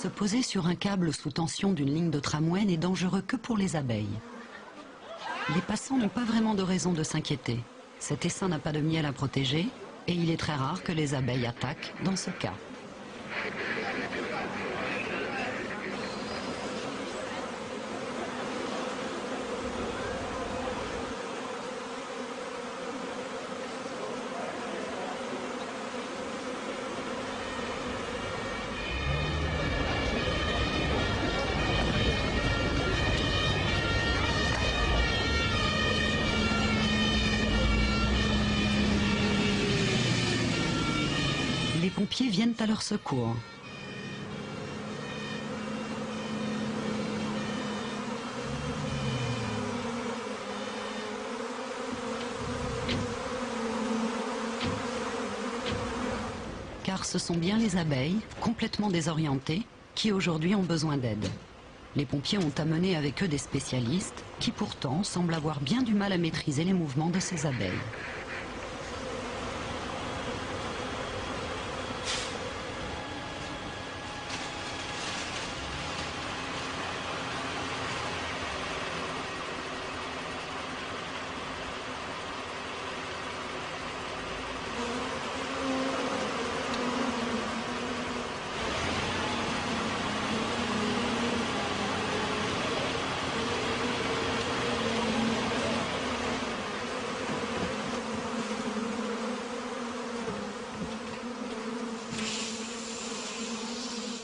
Se poser sur un câble sous tension d'une ligne de tramway n'est dangereux que pour les abeilles. Les passants n'ont pas vraiment de raison de s'inquiéter. Cet essaim n'a pas de miel à protéger et il est très rare que les abeilles attaquent dans ce cas. Les pompiers viennent à leur secours. Car ce sont bien les abeilles, complètement désorientées, qui aujourd'hui ont besoin d'aide. Les pompiers ont amené avec eux des spécialistes qui pourtant semblent avoir bien du mal à maîtriser les mouvements de ces abeilles.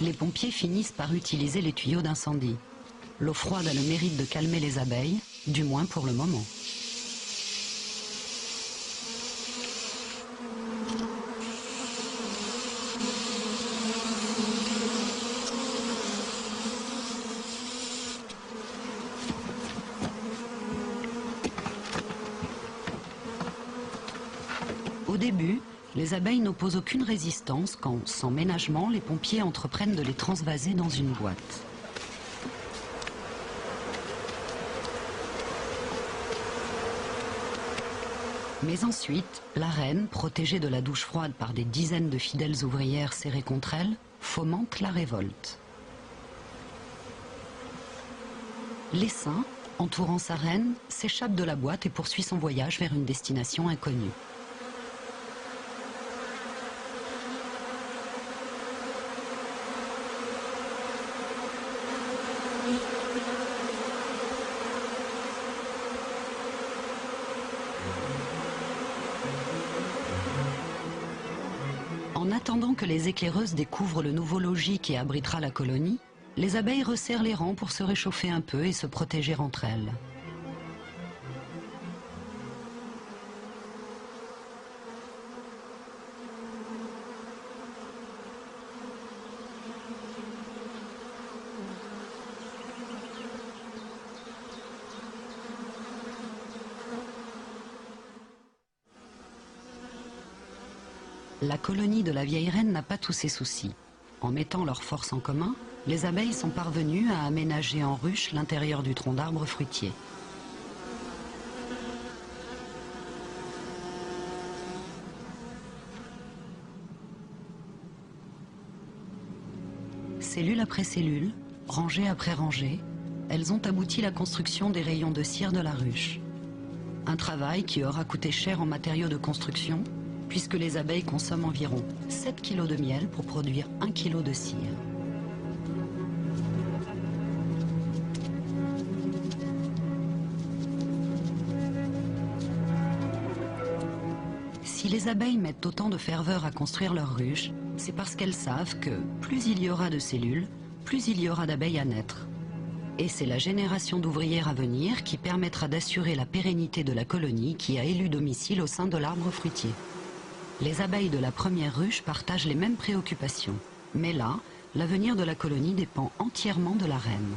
Les pompiers finissent par utiliser les tuyaux d'incendie. L'eau froide a le mérite de calmer les abeilles, du moins pour le moment. Au début, les abeilles n'opposent aucune résistance quand, sans ménagement, les pompiers entreprennent de les transvaser dans une boîte. Mais ensuite, la reine, protégée de la douche froide par des dizaines de fidèles ouvrières serrées contre elle, fomente la révolte. L'essaim, entourant sa reine, s'échappe de la boîte et poursuit son voyage vers une destination inconnue. En attendant que les éclaireuses découvrent le nouveau logis qui abritera la colonie, les abeilles resserrent les rangs pour se réchauffer un peu et se protéger entre elles. La colonie de la vieille reine n'a pas tous ces soucis. En mettant leurs forces en commun, les abeilles sont parvenues à aménager en ruche l'intérieur du tronc d'arbre fruitier. Cellule après cellule, rangée après rangée, elles ont abouti à la construction des rayons de cire de la ruche. Un travail qui aura coûté cher en matériaux de construction, puisque les abeilles consomment environ 7 kg de miel pour produire 1 kg de cire. Si les abeilles mettent autant de ferveur à construire leur ruche, c'est parce qu'elles savent que plus il y aura de cellules, plus il y aura d'abeilles à naître. Et c'est la génération d'ouvrières à venir qui permettra d'assurer la pérennité de la colonie qui a élu domicile au sein de l'arbre fruitier. Les abeilles de la première ruche partagent les mêmes préoccupations. Mais là, l'avenir de la colonie dépend entièrement de la reine.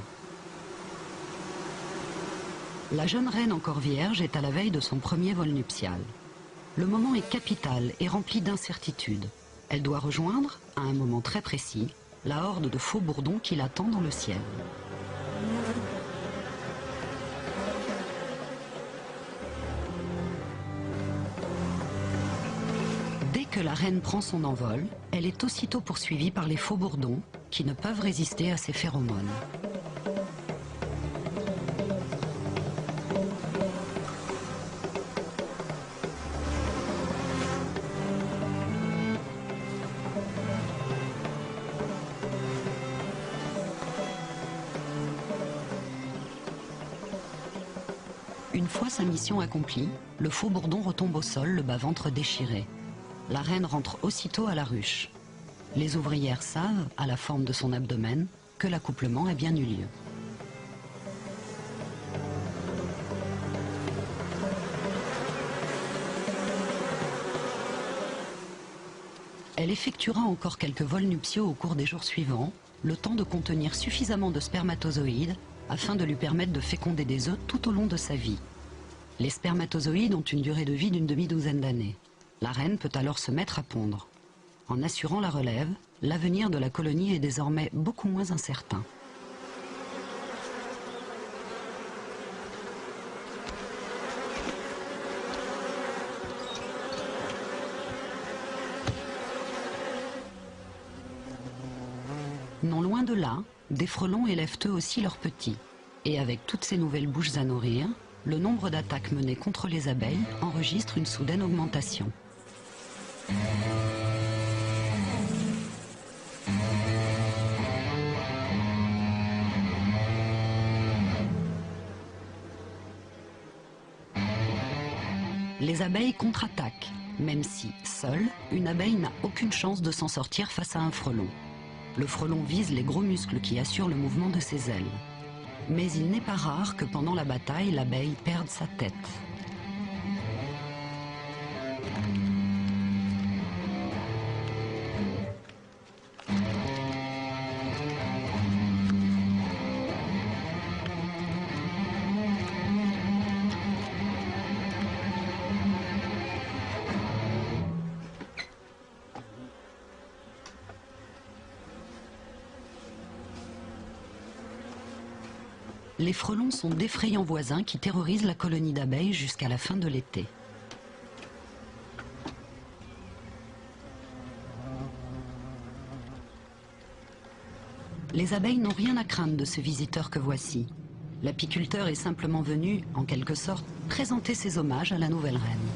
La jeune reine encore vierge est à la veille de son premier vol nuptial. Le moment est capital et rempli d'incertitudes. Elle doit rejoindre, à un moment très précis, la horde de faux bourdons qui l'attend dans le ciel. Dès que la reine prend son envol, elle est aussitôt poursuivie par les faux bourdons qui ne peuvent résister à ces phéromones. Une fois sa mission accomplie, le faux bourdon retombe au sol, le bas-ventre déchiré. La reine rentre aussitôt à la ruche. Les ouvrières savent, à la forme de son abdomen, que l'accouplement a bien eu lieu. Elle effectuera encore quelques vols nuptiaux au cours des jours suivants, le temps de contenir suffisamment de spermatozoïdes afin de lui permettre de féconder des œufs tout au long de sa vie. Les spermatozoïdes ont une durée de vie d'une demi-douzaine d'années. La reine peut alors se mettre à pondre. En assurant la relève, l'avenir de la colonie est désormais beaucoup moins incertain. Non loin de là, des frelons élèvent eux aussi leurs petits. Et avec toutes ces nouvelles bouches à nourrir, le nombre d'attaques menées contre les abeilles enregistre une soudaine augmentation. Les abeilles contre-attaquent, même si, seule, une abeille n'a aucune chance de s'en sortir face à un frelon. Le frelon vise les gros muscles qui assurent le mouvement de ses ailes. Mais il n'est pas rare que pendant la bataille, l'abeille perde sa tête. Les frelons sont d'effrayants voisins qui terrorisent la colonie d'abeilles jusqu'à la fin de l'été. Les abeilles n'ont rien à craindre de ce visiteur que voici. L'apiculteur est simplement venu, en quelque sorte, présenter ses hommages à la nouvelle reine.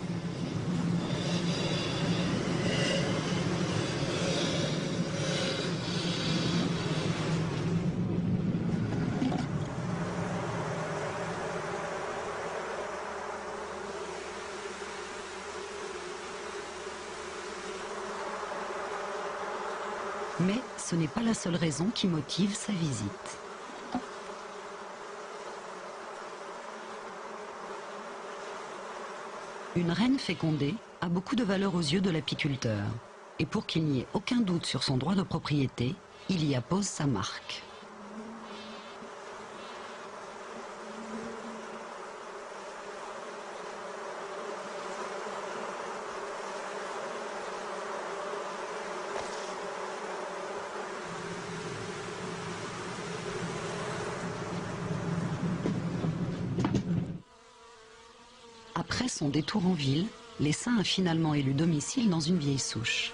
Mais ce n'est pas la seule raison qui motive sa visite. Une reine fécondée a beaucoup de valeur aux yeux de l'apiculteur. Et pour qu'il n'y ait aucun doute sur son droit de propriété, il y appose sa marque. Après son détour en ville, l'essaim a finalement élu domicile dans une vieille souche.